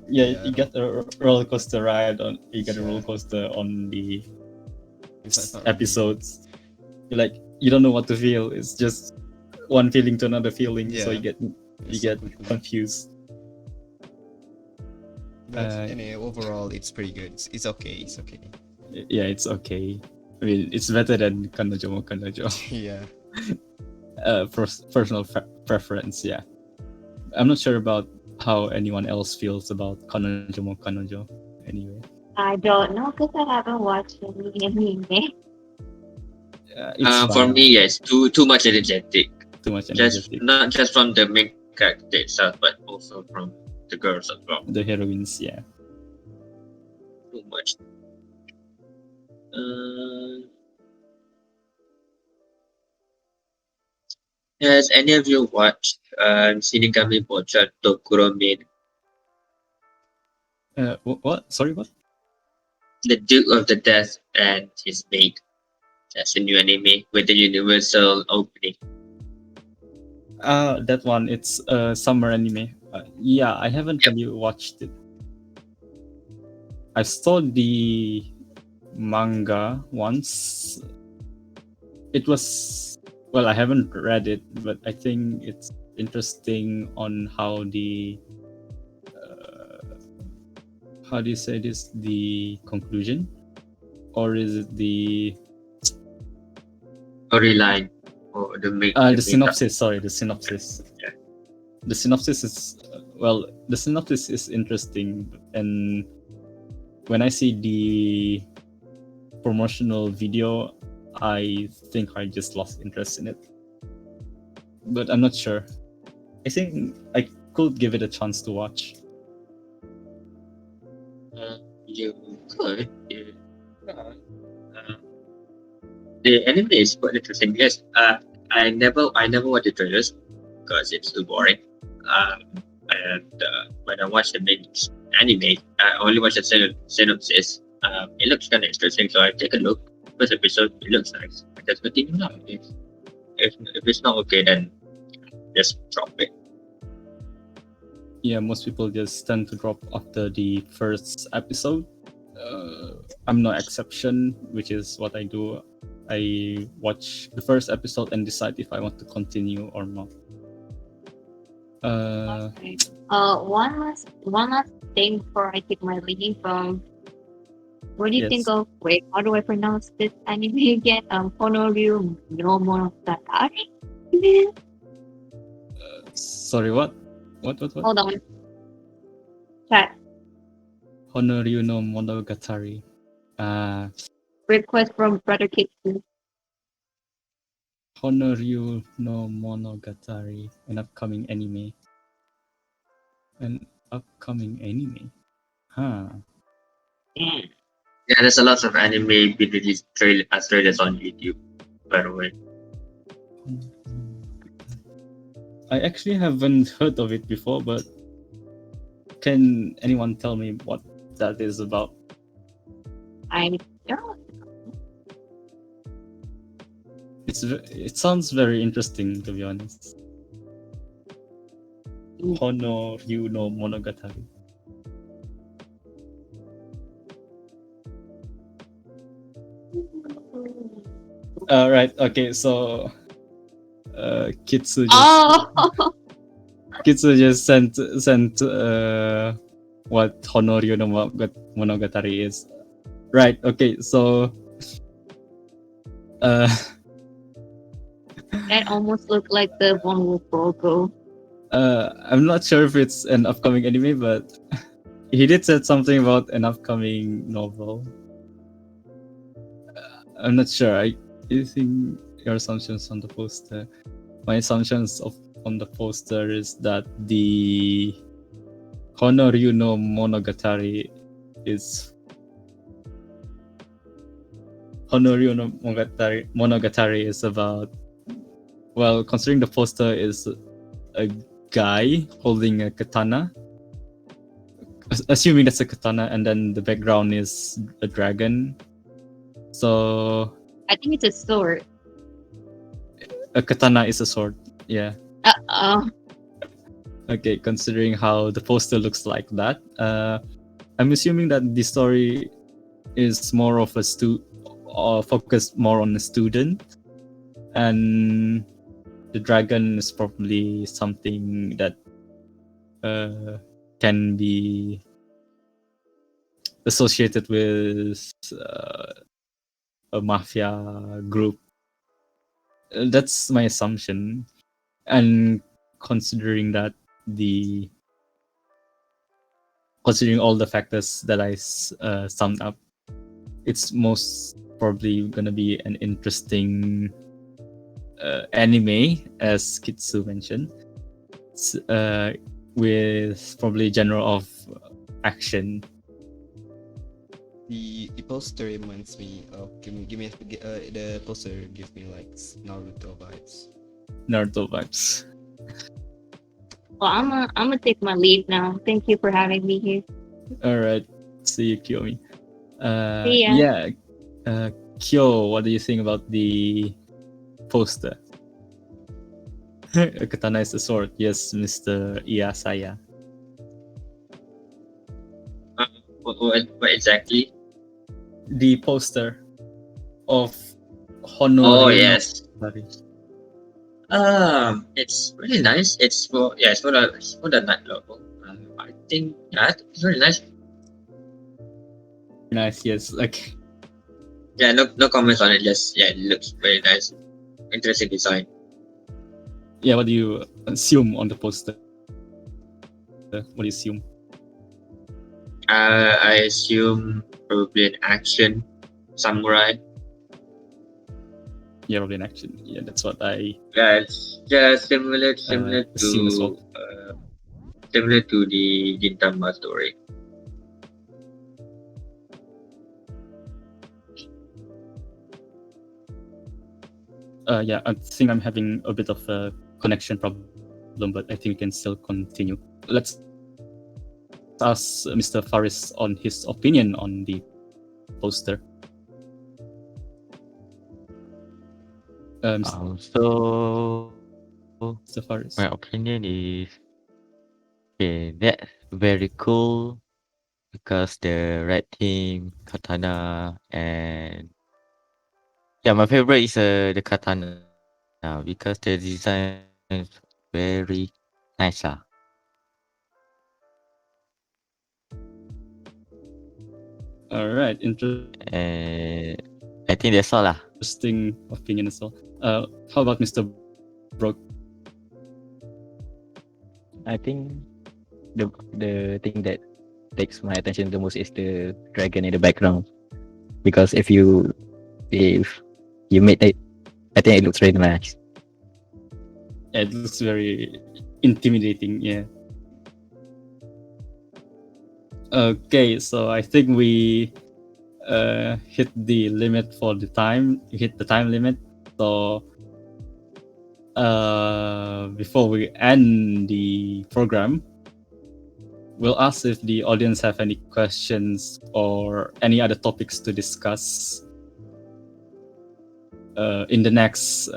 Yeah, Yeah. you get a roller coaster ride on. You get a Yeah. roller coaster on the It's not really- episodes. You don't know what to feel. It's just one feeling to another feeling, so Yeah. you it's get so quickly. confused. But anyway, overall, it's pretty good. It's okay. It's okay. Yeah, it's okay. I mean, it's better than Kanojo mo Kanojo. Yeah. Personal preference, yeah. I'm not sure about how anyone else feels about Kanojo mo Kanojo. Anyway, I don't know because I haven't watched any anime. it's For fine. me, yes, too much energetic. Too much Just energetic. not just from the main character itself, but also from the girls as well. The heroines, yeah. Too much. Has any of you watched Shinigami Bocha Tokuro Maid, What? Sorry, what? the Duke of the Death and his maid? That's a new anime with the universal opening. That one. It's a summer anime. Yeah, I haven't Yep. really watched it. I saw the manga once. It was I haven't read it, but I think it's interesting on how the how do you say this? The conclusion, or is it the Storyline or the the makeup. synopsis? Sorry, the synopsis. Yeah. The synopsis is the synopsis is interesting, and when I see the promotional video, I think I just lost interest in it. But I'm not sure. I think I could give it a chance to watch. You could. The anime is quite interesting. Yes, I never watch the trailers because it's too boring. And when I watch the main anime, I only watch the synopsis. It looks kind of interesting, so I take a look. First episode, it looks nice. I just continue now. If it's not okay, then just drop it. Yeah, most people just tend to drop after the first episode. I'm no exception, which is what I do. I watch the first episode and decide if I want to continue or not. Okay. One last thing before I take my leave. What do you Yes. think of? Wait, how do I pronounce this anime again? Honoryu no Monogatari. Sorry, what? What? Hold on. Chat. Honoryu no Monogatari. Request from Brother Kitsu. Honoryu no Monogatari, an upcoming anime. An upcoming anime. Huh. Yeah. Yeah, there's a lot of anime being released trailers on YouTube, by the way. I actually haven't heard of it before, but can anyone tell me what that is about? I don't. It sounds very interesting, to be honest. Honoryu no Monogatari. Right. Okay. So, Kitsu just Oh. Kitsu just sent what Honoryu no Monogatari is. Right. Okay. So, That almost looked like the One Wolf logo. I'm not sure if it's an upcoming anime, but he did said something about an upcoming novel. I'm not sure. You think your assumptions on the poster? My assumptions on the poster is that the Honoryu no Monogatari is Monogatari is about, well, considering the poster is a guy holding a katana, assuming that's a katana, and then the background is a dragon. So I think it's a sword. a katana is a sword. Yeah. Okay, considering how the poster looks like that, I'm assuming that the story is more of a focused more on a student, and the dragon is probably something that can be associated with a mafia group. That's my assumption, and considering all the factors that I summed up, it's most probably gonna be an interesting anime, as Kitsu mentioned, with probably genre of action. The poster reminds me of the poster gives me like Naruto vibes. Naruto vibes. Well, I'm gonna take my leave now. Thank you for having me here. All right, see you, Kiyomi. See ya. Yeah, Kyo, what do you think about the poster? A katana is a sword. Yes, Mr. Iyasaya. What exactly? The poster of Honoryu. Oh yes. Monogatari. It's really nice. It's for the night level. I think it's really nice. nice. Yes, like Yeah, no comments on it. Just yeah, it looks very nice, interesting design. yeah. What do you assume on the poster? What do you assume? I assume probably an action samurai. Yeah, probably in action. Yeah, that's what I Yeah, it's just similar assume as well. similar to the Gintama story. Yeah, I think I'm having a bit of a connection problem, but I think we can still continue. Let's ask Mr. Faris on his opinion on the poster. So Mr. Faris. my opinion is okay. That's very cool because the red team, katana, and yeah, my favorite is the katana now because the design is very nice. All right, And I think that's all. interesting opinion as well. How about Mr. Broke? I think the thing that takes my attention the most is the dragon in the background. Because if you made it, I think it looks really nice. Yeah, it looks very intimidating. Yeah. Okay, so I think we hit the limit for the time. Hit the time limit. So before we end the program, we'll ask if the audience have any questions or any other topics to discuss in the next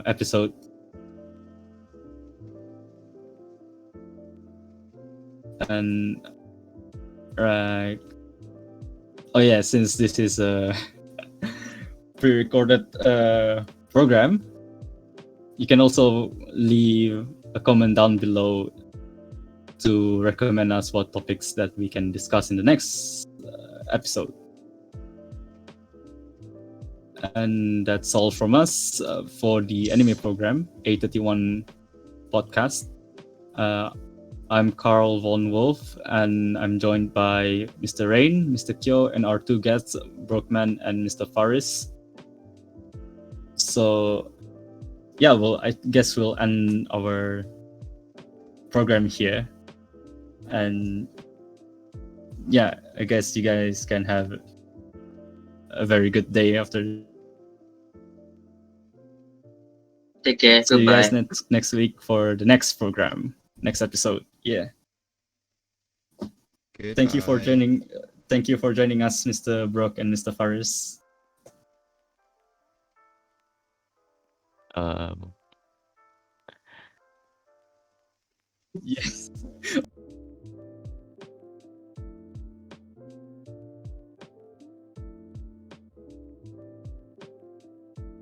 episode. And right. Oh yeah, since this is a pre-recorded program, you can also leave a comment down below to recommend us what topics that we can discuss in the next episode. And that's all from us for the anime program, A31 podcast. I'm Carl von Wolf, and I'm joined by Mr. Rain, Mr. Kyo, and our two guests, Brockman and Mr. Faris. So, yeah, well, I guess we'll end our program here. And yeah, I guess you guys can have a very good day after. Take care. See you guys Goodbye. next week for the next program, next episode. Yeah. Goodbye. Thank you for joining. Thank you for joining us, Mr. Brock and Mr. Faris. Um, Yes.